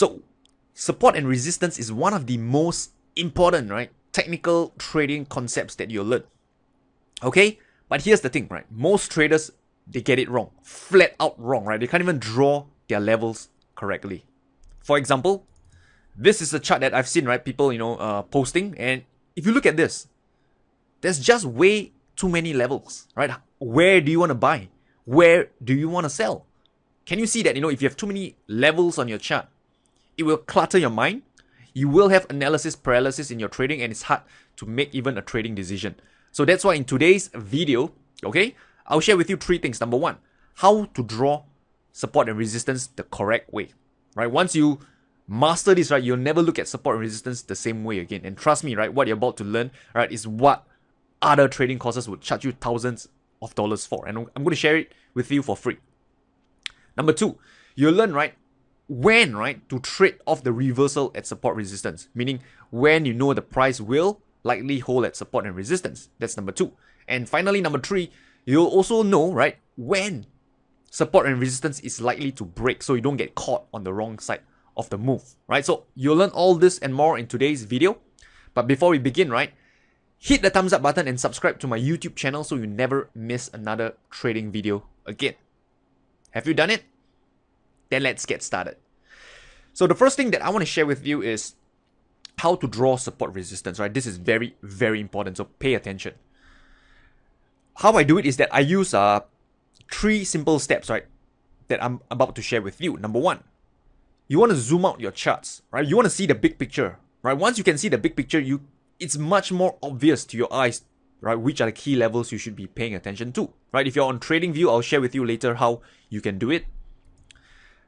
So support and resistance is one of the most important, right, technical trading concepts that you'll learn. Okay, but here's the thing, right? Most traders, they get it wrong, flat out wrong, right? They can't even draw their levels correctly. For example, this is a chart that I've seen, right? People, posting, and if you look at this, there's just way too many levels, right? Where do you want to buy? Where do you want to sell? Can you see that, if you have too many levels on your chart, it will clutter your mind. You will have analysis paralysis in your trading, and it's hard to make even a trading decision. So that's why in today's video, okay, I'll share with you 3 things. Number 1, how to draw support and resistance the correct way, right? Once you master this, right, you'll never look at support and resistance the same way again. And trust me, right, what you're about to learn, right, is what other trading courses would charge you thousands of dollars for. And I'm going to share it with you for free. Number 2, you'll learn, right, when, right, to trade off the reversal at support resistance, meaning when you know the price will likely hold at support and resistance. That's number 2. And finally, number 3, you'll also know, right, when support and resistance is likely to break, so you don't get caught on the wrong side of the move, right? So you'll learn all this and more in today's video. But before we begin, right, hit the thumbs up button and subscribe to my YouTube channel so you never miss another trading video again. Have you done it? Then let's get started. So the first thing that I want to share with you is how to draw support resistance, right? This is very, very important, so pay attention. How I do it is that I use 3 simple steps, right, that I'm about to share with you. Number 1, you want to zoom out your charts, right? You want to see the big picture, right? Once you can see the big picture, it's much more obvious to your eyes, right, which are the key levels you should be paying attention to, right? If you're on TradingView, I'll share with you later how you can do it.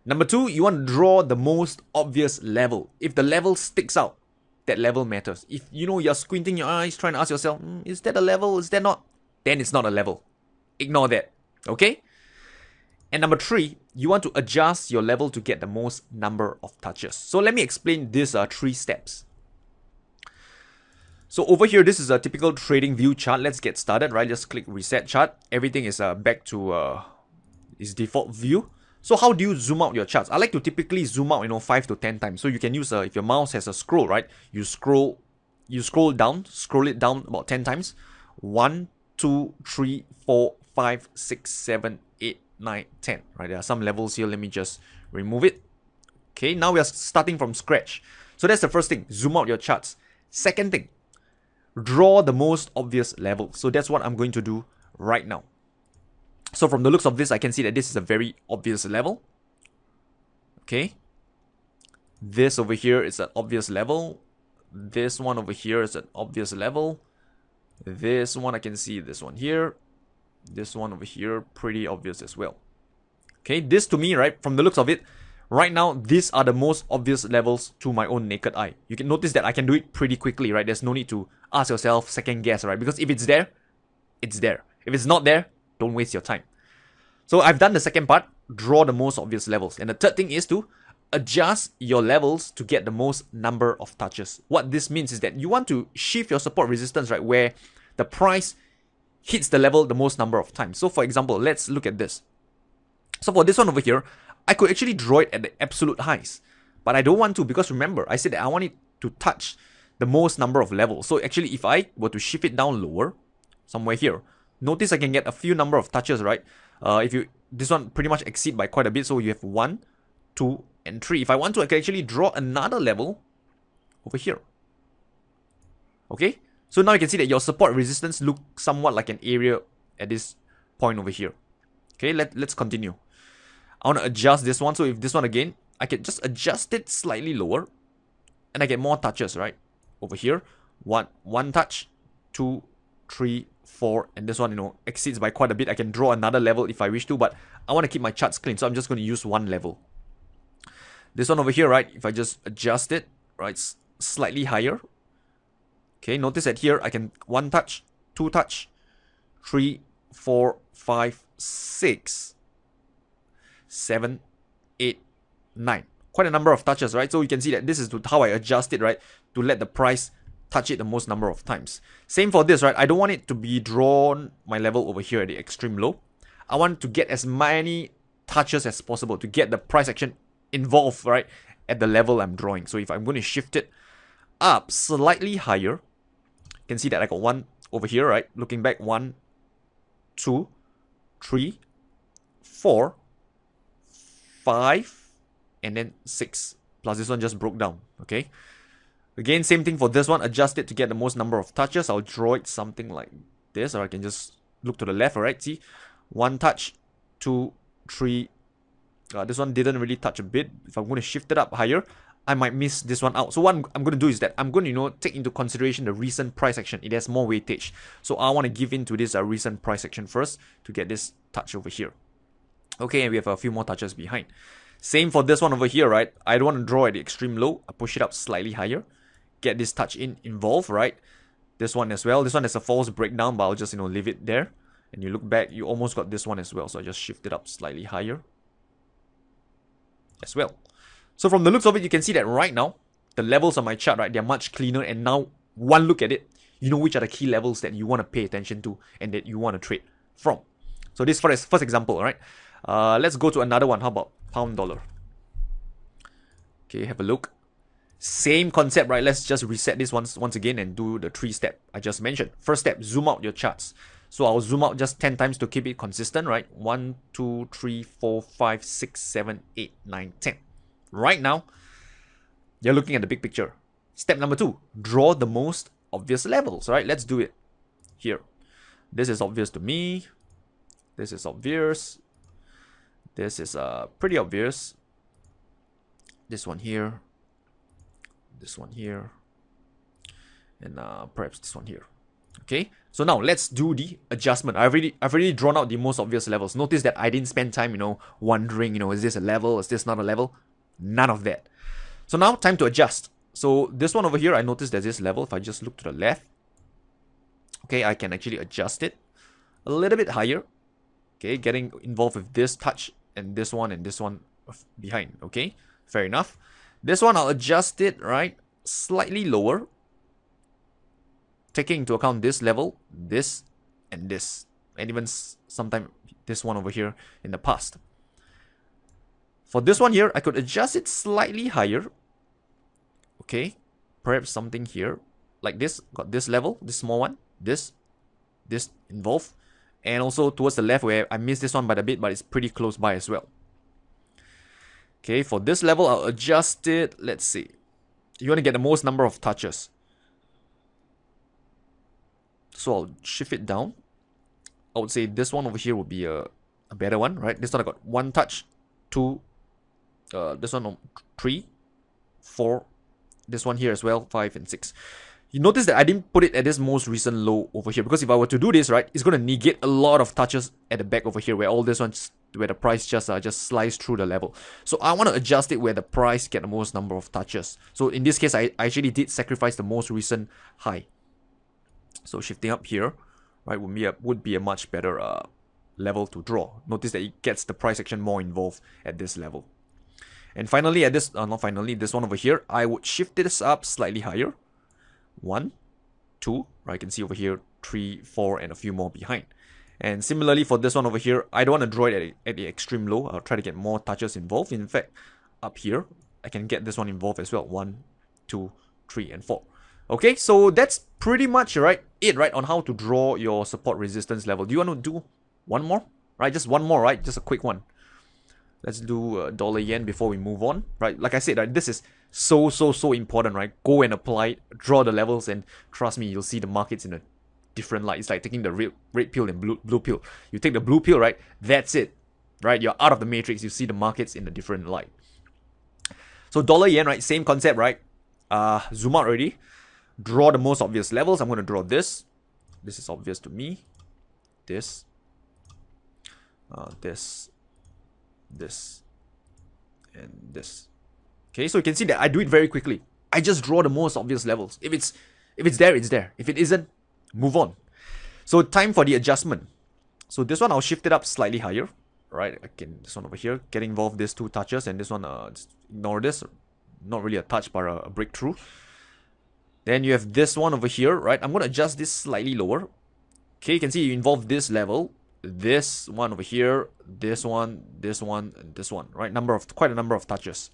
Number 2, you want to draw the most obvious level. If the level sticks out, that level matters. If you're squinting your eyes trying to ask yourself, is that a level? Is that not? Then it's not a level. Ignore that. Okay? And number 3, you want to adjust your level to get the most number of touches. So let me explain these 3 steps. So over here, this is a typical TradingView chart. Let's get started, right? Just click reset chart. Everything is back to its default view. So how do you zoom out your charts? I like to typically zoom out, 5 to 10 times. So you can use, if your mouse has a scroll, right? You scroll it down about 10 times. 1, 2, 3, 4, 5, 6, 7, 8, 9, 10. Right? There are some levels here. Let me just remove it. Okay, now we are starting from scratch. So that's the first thing. Zoom out your charts. Second thing, draw the most obvious level. So that's what I'm going to do right now. So from the looks of this, I can see that this is a very obvious level. Okay. This over here is an obvious level. This one over here is an obvious level. This one, I can see this one here. This one over here, pretty obvious as well. Okay, this to me, right, from the looks of it, right now, these are the most obvious levels to my own naked eye. You can notice that I can do it pretty quickly, right? There's no need to ask yourself, second guess, right? Because if it's there, it's there. If it's not there, don't waste your time. So I've done the second part, draw the most obvious levels. And the third thing is to adjust your levels to get the most number of touches. What this means is that you want to shift your support resistance, right, where the price hits the level the most number of times. So for example, let's look at this. So for this one over here, I could actually draw it at the absolute highs. But I don't want to, because remember, I said that I want it to touch the most number of levels. So actually, if I were to shift it down lower, somewhere here, notice I can get a few number of touches, right? This one pretty much exceed by quite a bit. So you have 1, 2, and 3. If I want to, I can actually draw another level over here. Okay? So now you can see that your support resistance looks somewhat like an area at this point over here. Okay, let's continue. I want to adjust this one. So if this one again, I can just adjust it slightly lower. And I get more touches, right? Over here. One touch, 2, 3, 4. And this one, exceeds by quite a bit. I can draw another level if I wish to. But I want to keep my charts clean. So I'm just going to use one level. This one over here, right? If I just adjust it, right? Slightly higher. Okay, notice that here I can 1 touch, 2 touch, 3, 4, 5, 6, 7, 8, 9. Quite a number of touches, right? So you can see that this is how I adjust it, right? To let the price touch it the most number of times. Same for this, right? I don't want it to be drawn my level over here at the extreme low. I want to get as many touches as possible to get the price action involved, right? at the level I'm drawing. So if I'm going to shift it up slightly higher, you can see that I got one over here, right? Looking back, 1, 2, 3, 4, 5, and then 6. Plus this one just broke down, okay? Again, same thing for this one. Adjust it to get the most number of touches. I'll draw it something like this, or I can just look to the left, alright? See, 1 touch, 2, 3. This one didn't really touch a bit. If I'm going to shift it up higher, I might miss this one out. So what I'm going to do is that I'm going to, take into consideration the recent price action. It has more weightage. So I want to give in to this recent price action first to get this touch over here. Okay, and we have a few more touches behind. Same for this one over here, right? I don't want to draw at the extreme low. I push it up slightly higher. Get this touch involved, right? This one as well. This one has a false breakdown, but I'll just, leave it there. And you look back, you almost got this one as well. So I just shift it up slightly higher as well. So from the looks of it, you can see that right now, the levels on my chart, right, they're much cleaner. And now, one look at it, you know which are the key levels that you want to pay attention to and that you want to trade from. So this first example, right? Let's go to another one. How about pound dollar? Okay, have a look. Same concept, right? Let's just reset this once again and do the 3-step I just mentioned. First step, zoom out your charts. So I'll zoom out just 10 times to keep it consistent, right? 1, 2, 3, 4, 5, 6, 7, 8, 9, 10. Right now, you're looking at the big picture. Step number 2, draw the most obvious levels, right? Let's do it here. This is obvious to me. This is obvious. This is pretty obvious. This one here. This one here. And perhaps this one here. Okay, so now let's do the adjustment. I've already drawn out the most obvious levels. Notice that I didn't spend time, wondering, is this a level? Is this not a level? None of that. So now time to adjust. So this one over here, I noticed there's this level. If I just look to the left, okay, I can actually adjust it a little bit higher. Okay, getting involved with this touch and this one behind. Okay, fair enough. This one, I'll adjust it, right, slightly lower, taking into account this level, this, and this, and even sometime this one over here in the past. For this one here, I could adjust it slightly higher. Okay, perhaps something here like this. Got this level, this small one, this involved, and also towards the left where I missed this one by a bit, but it's pretty close by as well. Okay, for this level, I'll adjust it. Let's see. You want to get the most number of touches. So I'll shift it down. I would say this one over here would be a better one, right? This one I got 1 touch, 2, this one 3, 4, this one here as well, 5 and 6. You notice that I didn't put it at this most recent low over here, because if I were to do this, right, it's going to negate a lot of touches at the back over here where all this one's, where the price just sliced through the level. So I want to adjust it where the price get the most number of touches. So in this case, I actually did sacrifice the most recent high. So shifting up here, right, would be a much better level to draw. Notice that it gets the price action more involved at this level. And finally, at this, not finally, this one over here, I would shift this up slightly higher. 1, 2, right, I can see over here, 3, 4, and a few more behind. And similarly for this one over here, I don't want to draw it at the extreme low. I'll try to get more touches involved. In fact, up here, I can get this one involved as well. 1, 2, 3, and 4. Okay, so that's pretty much right on how to draw your support resistance level. Do you want to do one more? Right, just one more, right? Just a quick one. Let's do dollar yen before we move on, right? Like I said, right, this is so important, right? Go and apply it, draw the levels, and trust me, you'll see the markets in a different light. It's like taking the red pill and blue pill. You take the blue pill, right? That's it, right? You're out of the matrix. You see the markets in a different light. So dollar yen, right? Same concept, right? Zoom out already. Draw the most obvious levels. I'm going to draw this. This is obvious to me. This, and this. Okay, so you can see that I do it very quickly. I just draw the most obvious levels. If it's there, it's there. If it isn't, move on. So time for the adjustment. So this one, I'll shift it up slightly higher. Right, again, this one over here, getting involved these 2 touches, and this one, just ignore this. Not really a touch, but a breakthrough. Then you have this one over here, right? I'm going to adjust this slightly lower. Okay, you can see you involve this level, this one over here, this one, and this one, right? Quite a number of touches.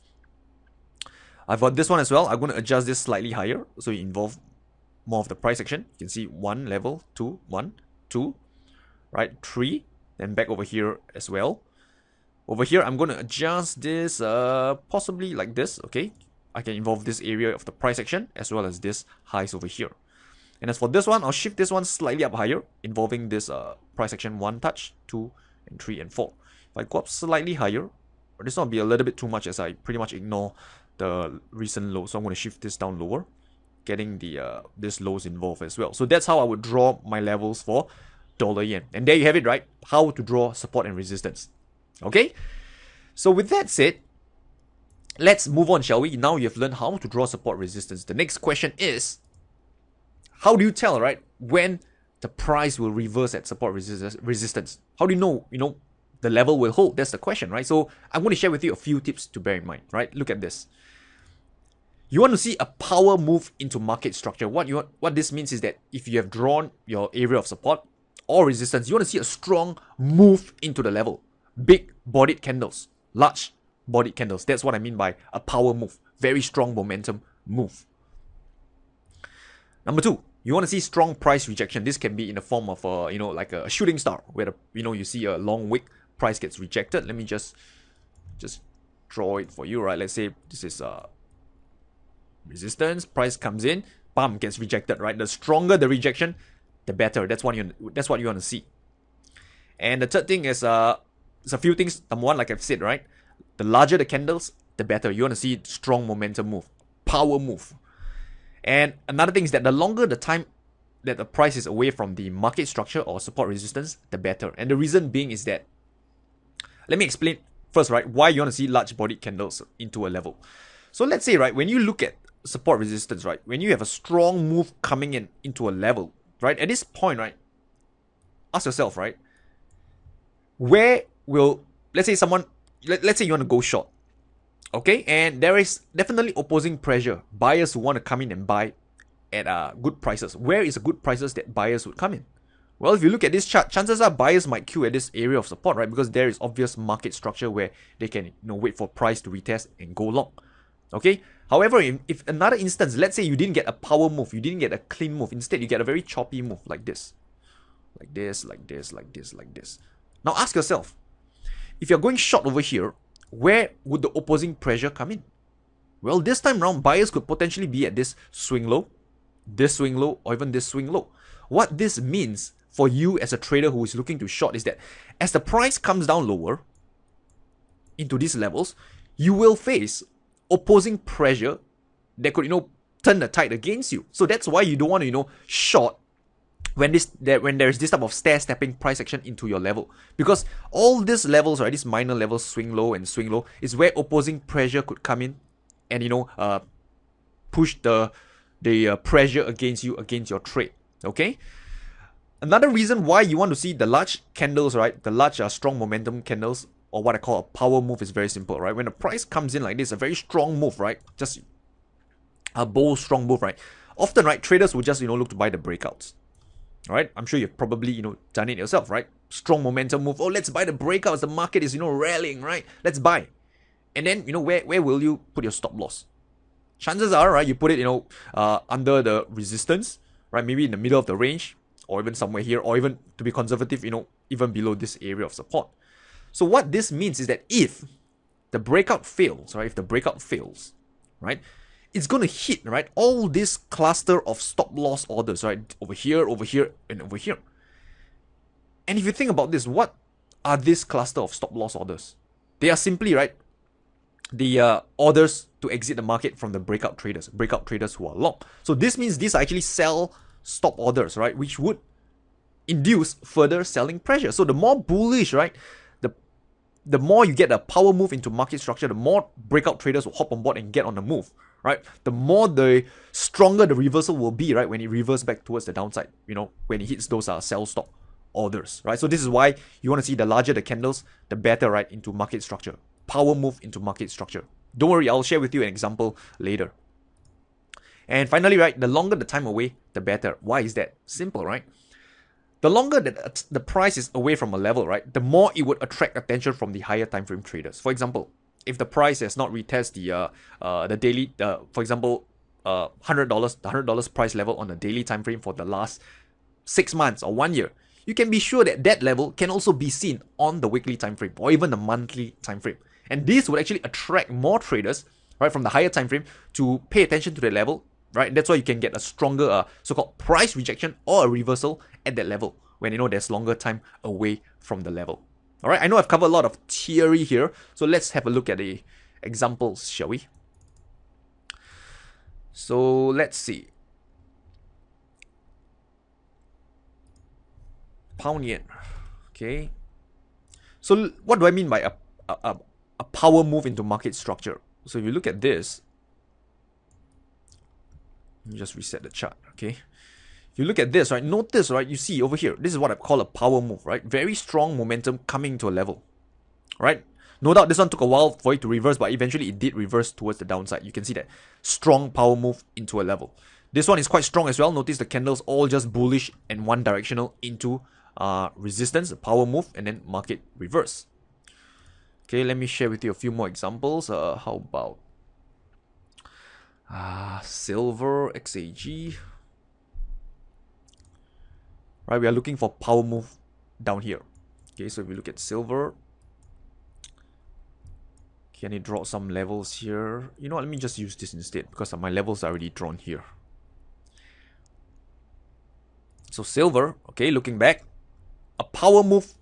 I've got this one as well. I'm going to adjust this slightly higher, so you involve more of the price action. You can see 1 level, 2, 1, 2, right, 3, then back over here as well. Over here, I'm going to adjust this possibly like this, okay? I can involve this area of the price action as well as this highs over here. And as for this one, I'll shift this one slightly up higher, involving this price action 1 touch, 2, and 3, and 4. If I go up slightly higher, this one will be a little bit too much as I pretty much ignore the recent low. So I'm going to shift this down lower, getting the this lows involved as well. So that's how I would draw my levels for dollar yen. And there you have it, right? How to draw support and resistance. Okay? So with that said, let's move on, shall we? Now you've learned how to draw support resistance. The next question is, how do you tell, right, when the price will reverse at support resistance? How do you know, the level will hold? That's the question, right? So I'm going to share with you a few tips to bear in mind, right? Look at this. You want to see a power move into market structure. What this means is that if you have drawn your area of support or resistance, you want to see a strong move into the level. Big bodied candles, large bodied candles. That's what I mean by a power move. Very strong momentum move. Number 2, you want to see strong price rejection. This can be in the form of like a shooting star, where you see a long wick, price gets rejected. Let me just draw it for you, right? Let's say this is resistance, price comes in, bam, gets rejected, right? The stronger the rejection, the better. That's what you want to see. And the third thing is there's a few things. Number 1, like I've said, right? The larger the candles, the better. You want to see strong momentum move, power move. And another thing is that the longer the time that the price is away from the market structure or support resistance, the better. And the reason being is that, let me explain first, right, why you want to see large bodied candles into a level. So let's say, right, when you look at support resistance, right, when you have a strong move coming into a level, right, at this point, right, ask yourself, right, where will, let's say you want to go short, okay, and there is definitely opposing pressure, buyers who want to come in and buy at good prices. Where is the good prices that buyers would come in? Well, if you look at this chart, chances are buyers might queue at this area of support, right, because there is obvious market structure where they can wait for price to retest and go long, okay. However, if another instance, let's say you didn't get a power move, you didn't get a clean move, instead you get a very choppy move like this, like this, like this, like this, like this. Now ask yourself, if you're going short over here, where would the opposing pressure come in? Well, this time around, buyers could potentially be at this swing low, or even this swing low. What this means for you as a trader who is looking to short is that as the price comes down lower into these levels, you will face opposing pressure that could, turn the tide against you. So that's why you don't want to, short when there's this type of stair-stepping price action into your level, because all these levels, right, these minor levels, swing low and swing low, is where opposing pressure could come in and push the pressure against you, against your trade. Okay. Another reason why you want to see the large candles, right, the large strong momentum candles, or what I call a power move, is very simple, right? When the price comes in like this, a very strong move, right, just a bold strong move, right, often, right, traders will just look to buy the breakouts. Right, I'm sure you've probably done it yourself, right? Strong momentum move. Oh, let's buy the breakouts. The market is rallying, right? Let's buy. And then where will you put your stop loss? Chances are, right, you put it under the resistance, right? Maybe in the middle of the range, or even somewhere here, or even to be conservative, even below this area of support. So what this means is that if the breakout fails, right? If the breakout fails, right, it's going to hit, right, all this cluster of stop loss orders, right, over here, and over here. And if you think about this, what are this cluster of stop loss orders? They are simply, right, the orders to exit the market from the breakout traders who are long. So this means these are actually sell stop orders, right, which would induce further selling pressure. So the more bullish, right, the more you get a power move into market structure, the more breakout traders will hop on board and get on the move, right? The stronger the reversal will be, right, when it reverses back towards the downside, when it hits those sell stop orders, right? So this is why you want to see the larger the candles, the better, right, into market structure. Power move into market structure. Don't worry, I'll share with you an example later. And finally, right, the longer the time away, the better. Why is that? Simple, right? The longer the price is away from a level, right, the more it would attract attention from the higher time frame traders. For example, if the price has not retest the daily, for example, $100, the $100 price level on the daily time frame for the last 6 months or 1 year, you can be sure that that level can also be seen on the weekly time frame or even the monthly time frame. And this would actually attract more traders, right, from the higher time frame to pay attention to the level, right? That's why you can get a stronger so-called price rejection or a reversal at that level when there's longer time away from the level. All right, I know I've covered a lot of theory here, so let's have a look at the examples, shall we? So let's see. Pound yen. Okay. So what do I mean by a power move into market structure? So if you look at this, let me just reset the chart. Okay. If you look at this, right, notice, right, you see over here, this is what I call a power move, right? Very strong momentum coming to a level, right? No doubt this one took a while for it to reverse, but eventually it did reverse towards the downside. You can see that strong power move into a level. This one is quite strong as well. Notice the candles all just bullish and one directional into resistance, power move, and then market reverse. Okay, let me share with you a few more examples. How about silver, XAG? Right, we are looking for power move down here. Okay, so if we look at silver, can it draw some levels here? You know what, let me just use this instead because my levels are already drawn here. So silver, okay, looking back, a power move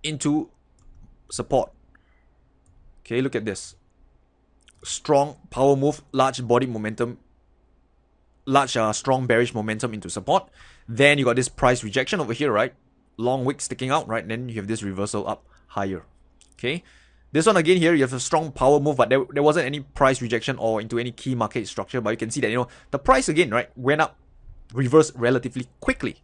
into support. Okay, look at this. Strong power move, large body momentum, large strong bearish momentum into support. Then you got this price rejection over here, right? Long wick sticking out, right? Then you have this reversal up higher. Okay. This one again here, you have a strong power move, but there wasn't any price rejection or into any key market structure. But you can see that, the price again, right, went up, reversed relatively quickly.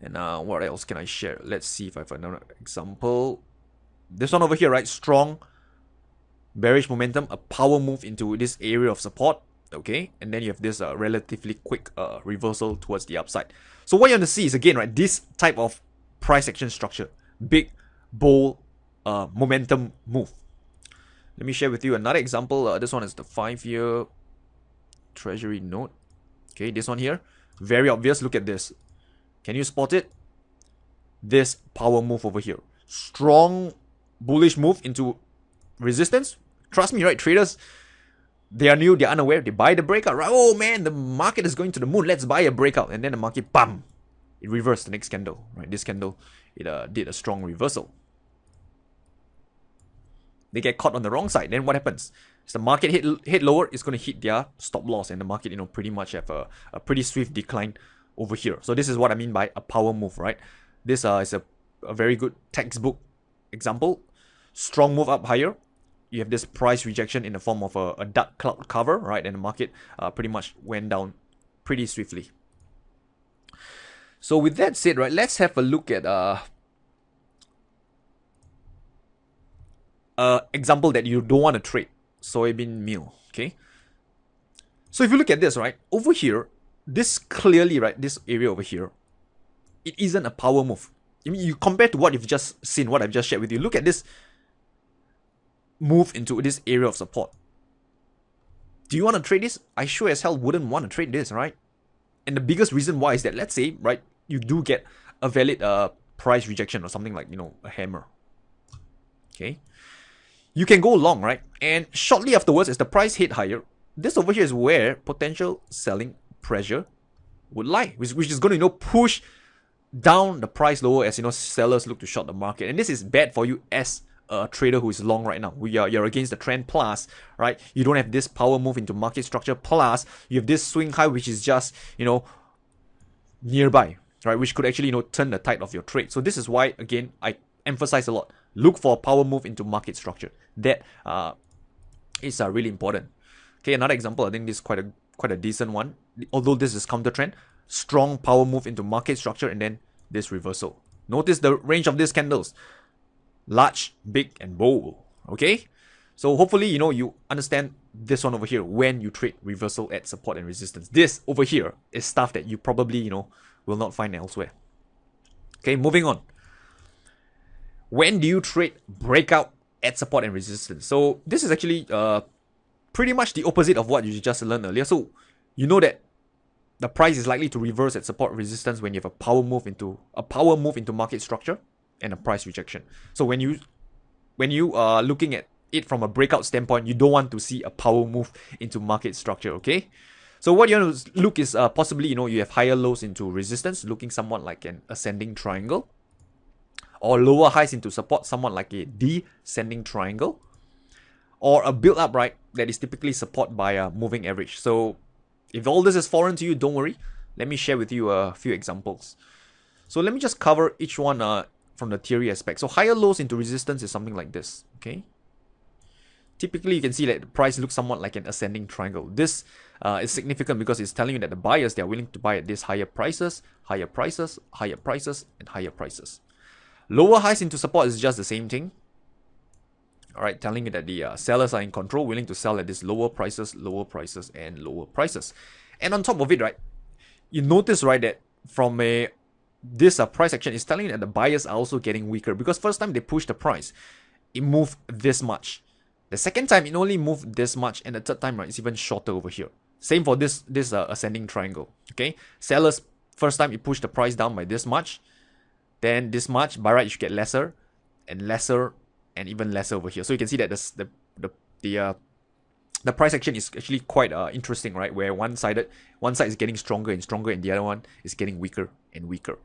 And what else can I share? Let's see if I find another example. This one over here, right? Strong bearish momentum, a power move into this area of support. Okay, and then you have this relatively quick reversal towards the upside. So what you want to see is again, right, this type of price action structure, big, bold, momentum move. Let me share with you another example. This one is the 5-year treasury note. Okay, this one here, very obvious. Look at this. Can you spot it? This power move over here, strong bullish move into resistance. Trust me, right, traders, they are new, they're unaware, they buy the breakout, right? Oh man, the market is going to the moon, let's buy a breakout. And then the market, bam, it reversed the next candle, right? This candle, it did a strong reversal. They get caught on the wrong side. Then what happens? As the market hit lower, it's going to hit their stop loss, and the market, pretty much have a pretty swift decline over here. So this is what I mean by a power move, right? This is a very good textbook example. Strong move up higher. You have this price rejection in the form of a dark cloud cover, right? And the market pretty much went down pretty swiftly. So with that said, right, let's have a look at example that you don't want to trade. Soybean meal, okay? So if you look at this, right, over here, this clearly, right, this area over here, it isn't a power move. I mean, you compare to what you've just seen, what I've just shared with you. Look at this move into this area of support. Do you want to trade this? I sure as hell wouldn't want to trade this, right? And the biggest reason why is that, let's say, right, you do get a valid price rejection or something like, a hammer. Okay. You can go long, right? And shortly afterwards, as the price hit higher, this over here is where potential selling pressure would lie, which is going to, push down the price lower as, sellers look to short the market. And this is bad for you as a trader who is long right now. You're against the trend, plus, right, you don't have this power move into market structure, plus you have this swing high which is just, nearby, right, which could actually, turn the tide of your trade. So this is why, again, I emphasize a lot, look for a power move into market structure. That is really important. Okay, another example, I think this is quite a decent one, although this is counter trend. Strong power move into market structure and then this reversal. Notice the range of these candles. Large, big, and bold. Okay? So hopefully, you understand this one over here when you trade reversal at support and resistance. This over here is stuff that you probably, will not find elsewhere. Okay, moving on. When do you trade breakout at support and resistance. So this is actually pretty much the opposite of what you just learned earlier. So you know that the price is likely to reverse at support resistance when you have a power move into market structure and a price rejection. So when you are looking at it from a breakout standpoint, you don't want to see a power move into market structure, okay? So what you want to look is possibly, you have higher lows into resistance, looking somewhat like an ascending triangle, or lower highs into support, somewhat like a descending triangle, or a build up, right, that is typically support by a moving average. So if all this is foreign to you, don't worry. Let me share with you a few examples. So let me just cover each one from the theory aspect. So higher lows into resistance is something like this, okay? Typically, you can see that the price looks somewhat like an ascending triangle. This is significant because it's telling you that the buyers, they are willing to buy at these higher prices, higher prices, higher prices, and higher prices. Lower highs into support is just the same thing. All right, telling you that the sellers are in control, willing to sell at these lower prices, and lower prices. And on top of it, right, you notice, right, that from this price action is telling you that the buyers are also getting weaker, because first time they pushed the price, it moved this much. The second time, it only moved this much, and the third time, right, it's even shorter over here. Same for this ascending triangle, okay? Sellers, first time, you push the price down by this much, then this much. By right, you should get lesser, and lesser, and even lesser over here. So you can see that the price action is actually quite interesting, right? Where one side is getting stronger and stronger, and the other one is getting weaker and weaker.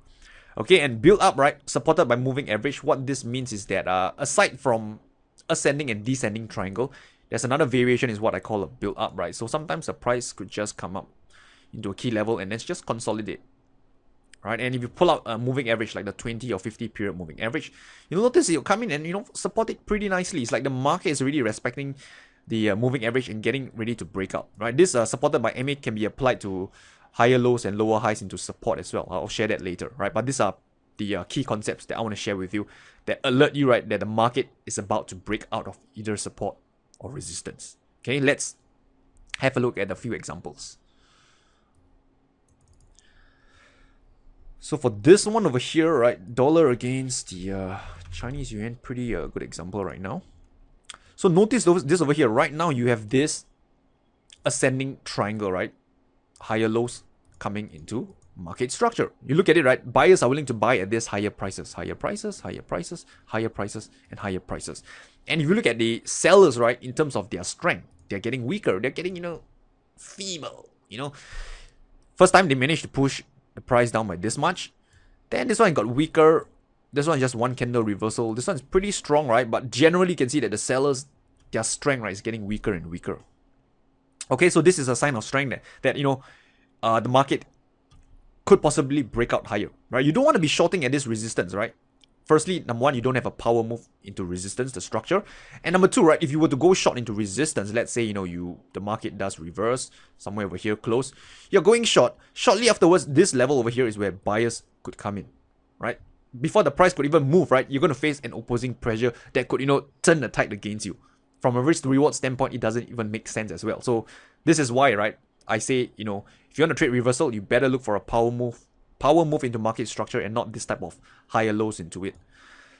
Okay, and build up, right, supported by moving average. What this means is that aside from ascending and descending triangle, there's another variation, is what I call a build up, right? So sometimes the price could just come up into a key level and then just consolidate, right? And if you pull out a moving average like the 20 or 50 period moving average, you'll notice it'll come in and support it pretty nicely. It's like the market is really respecting the moving average and getting ready to break out, right? This supported by MA can be applied to higher lows and lower highs into support as well. I'll share that later, right? But these are the key concepts that I want to share with you that alert you, right, that the market is about to break out of either support or resistance. Okay, let's have a look at a few examples. So for this one over here, right, dollar against the Chinese yuan, pretty good example right now. So notice this over here. Right now, you have this ascending triangle, right? Higher lows coming into market structure. You look at it, right? Buyers are willing to buy at this higher prices, higher prices, higher prices, higher prices, and higher prices. And if you look at the sellers, right, in terms of their strength, they're getting weaker. They're getting, feeble. First time they managed to push the price down by this much. Then this one got weaker. This one is just one candle reversal. This one is pretty strong, right? But generally, you can see that the sellers, their strength, right, is getting weaker and weaker. Okay, so this is a sign of strength that the market could possibly break out higher, right? You don't want to be shorting at this resistance, right? Firstly, number one, you don't have a power move into resistance, the structure. And number two, right, if you were to go short into resistance, let's say, the market does reverse, somewhere over here, close, you're going short. Shortly afterwards, this level over here is where buyers could come in, right? Before the price could even move, right, you're going to face an opposing pressure that could, turn the tide against you. From a risk to reward standpoint, it doesn't even make sense as well. So this is why, right, I say, if you want to trade reversal, you better look for a power move into market structure and not this type of higher lows into it.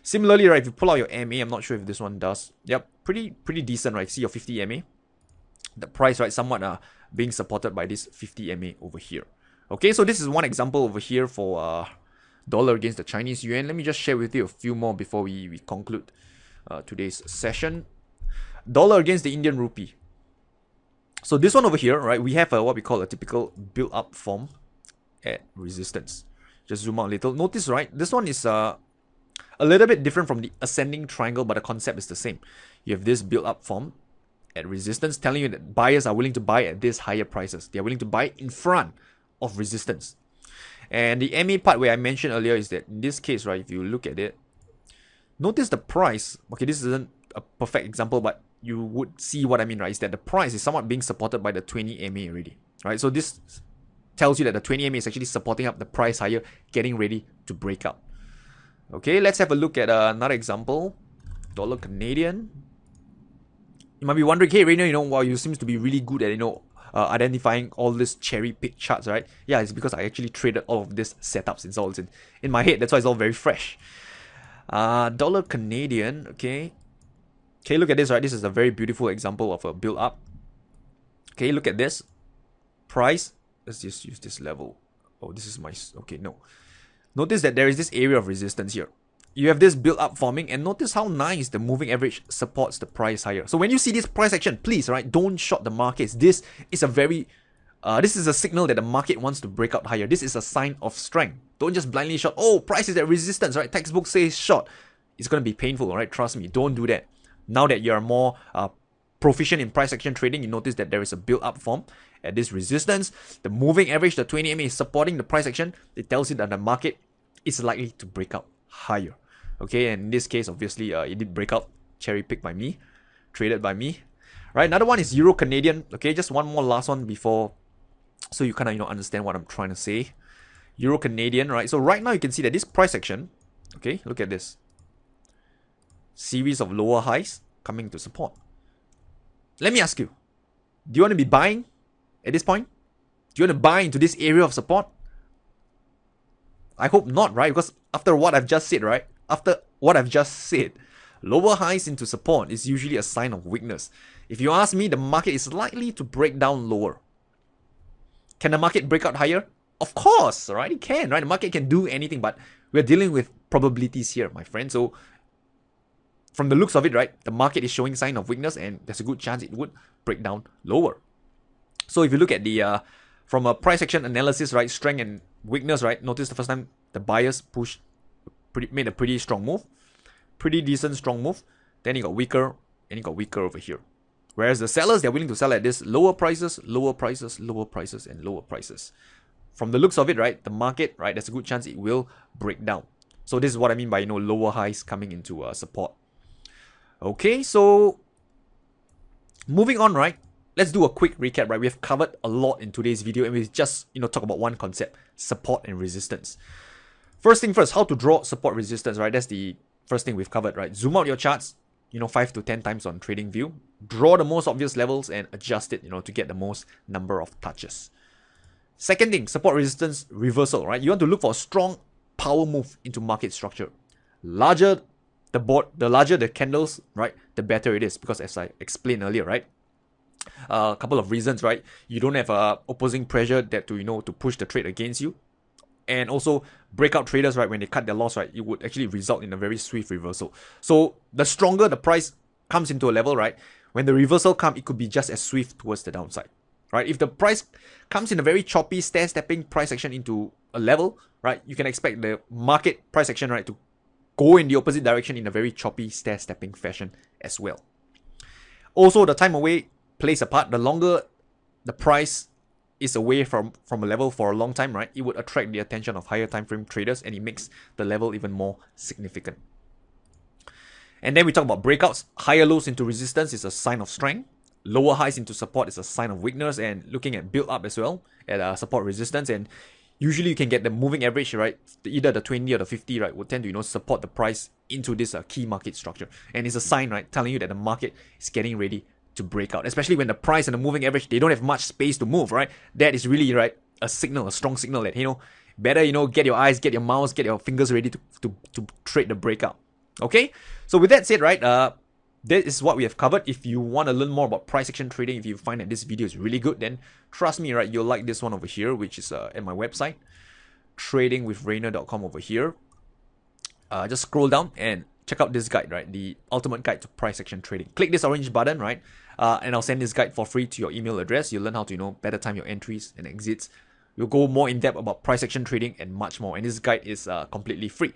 Similarly, right, if you pull out your MA, I'm not sure if this one does. Yep, pretty decent, right? See your 50 MA. The price, right, somewhat being supported by this 50 MA over here. Okay, so this is one example over here for dollar against the Chinese yuan. Let me just share with you a few more before we conclude today's session. Dollar against the Indian rupee. So this one over here, right, we have what we call a typical build-up form at resistance. Just zoom out a little. Notice, right, this one is a little bit different from the ascending triangle, but the concept is the same. You have this build-up form at resistance telling you that buyers are willing to buy at these higher prices. They are willing to buy in front of resistance. And the MA part where I mentioned earlier is that in this case, right, if you look at it, notice the price. Okay, this isn't a perfect example, but you would see what I mean, right? Is that the price is somewhat being supported by the 20 MA already, right? So this tells you that the 20 MA is actually supporting up the price higher, getting ready to break out. Okay, let's have a look at another example. Dollar Canadian. You might be wondering, hey, Rainer, wow, you seems to be really good at, identifying all these cherry pick charts, right? Yeah, it's because I actually traded all of these setups. It's all in my head. That's why it's all very fresh. Dollar Canadian, okay. Okay, look at this, right? This is a very beautiful example of a build up. Okay, look at this. Price. Let's just use this level. Oh, this is my... Okay, no. Notice that there is this area of resistance here. You have this build up forming, and notice how nice the moving average supports the price higher. So when you see this price action, please, right, don't short the markets. This is a very... this is a signal that the market wants to break out higher. This is a sign of strength. Don't just blindly short. Oh, price is at resistance, right? Textbook says short. It's going to be painful, right? Trust me, don't do that. Now that you're more proficient in price action trading, you notice that there is a build-up form at this resistance. The moving average, the 20 MA, is supporting the price action. It tells you that the market is likely to break out higher. Okay, and in this case, obviously, it did break out. Cherry-picked by me. Traded by me. Right, another one is Euro-Canadian. Okay, just one more last one before... So you kind of, understand what I'm trying to say. Euro-Canadian, right? So right now you can see that this price action... Okay, look at this. Series of lower highs coming to support. Let me ask you, do you want to be buying at this point? Do you want to buy into this area of support? I hope not, right? Because after what I've just said, right? After what I've just said, lower highs into support is usually a sign of weakness. If you ask me, the market is likely to break down lower. Can the market break out higher? Of course, right? It can, right? The market can do anything, but we're dealing with probabilities here, my friend. So from the looks of it, right, the market is showing sign of weakness, and there's a good chance it would break down lower. So if you look at the from a price action analysis, right, strength and weakness, right, notice the first time the buyers made a pretty strong move, pretty decent strong move. Then it got weaker, and it got weaker over here. Whereas the sellers, they're willing to sell at this lower prices, lower prices, lower prices, and lower prices. From the looks of it, right, the market, right, there's a good chance it will break down. So this is what I mean by, lower highs coming into support. Okay, so moving on, right? Let's do a quick recap, right? We have covered a lot in today's video, and we just, talk about one concept: support and resistance. First thing first, how to draw support resistance, right? That's the first thing we've covered, right? Zoom out your charts, 5 to 10 times on TradingView. Draw the most obvious levels and adjust it, to get the most number of touches. Second thing, support resistance reversal, right? You want to look for a strong power move into market structure. Larger the larger the candles, right, the better it is, because as I explained earlier, right, a couple of reasons, right, you don't have opposing pressure that to push the trade against you, and also breakout traders, right, when they cut their loss, right, it would actually result in a very swift reversal. So the stronger the price comes into a level, right, when the reversal comes, it could be just as swift towards the downside, right? If the price comes in a very choppy stair-stepping price action into a level, right, you can expect the market price action, right, to go in the opposite direction in a very choppy stair-stepping fashion as well. Also, the time away plays a part. The longer the price is away from a level for a long time, right, it would attract the attention of higher time frame traders, and it makes the level even more significant. And then we talk about breakouts. Higher lows into resistance is a sign of strength. Lower highs into support is a sign of weakness, and looking at build up as well at support resistance. And usually you can get the moving average, right, either the 20 or the 50, right, would tend to support the price into this key market structure. And it's a sign, right, telling you that the market is getting ready to break out, especially when the price and the moving average, they don't have much space to move, right? That is really, right, a strong signal that, better, get your eyes, get your mouse, get your fingers ready to trade the breakout. Okay, so with that said, right, that is what we have covered. If you want to learn more about price action trading, if you find that this video is really good, then trust me, right, you'll like this one over here, which is at my website, tradingwithrainer.com over here. Just scroll down and check out this guide, right, the ultimate guide to price action trading. Click this orange button, right, and I'll send this guide for free to your email address. You'll learn how to, better time your entries and exits. We'll go more in depth about price action trading and much more. And this guide is completely free.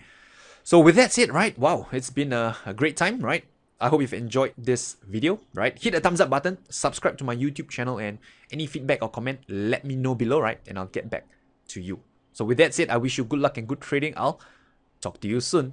So with that said, right, wow, it's been a great time, right? I hope you've enjoyed this video, right? Hit the thumbs up button, subscribe to my YouTube channel, and any feedback or comment, let me know below, right? And I'll get back to you. So with that said, I wish you good luck and good trading. I'll talk to you soon.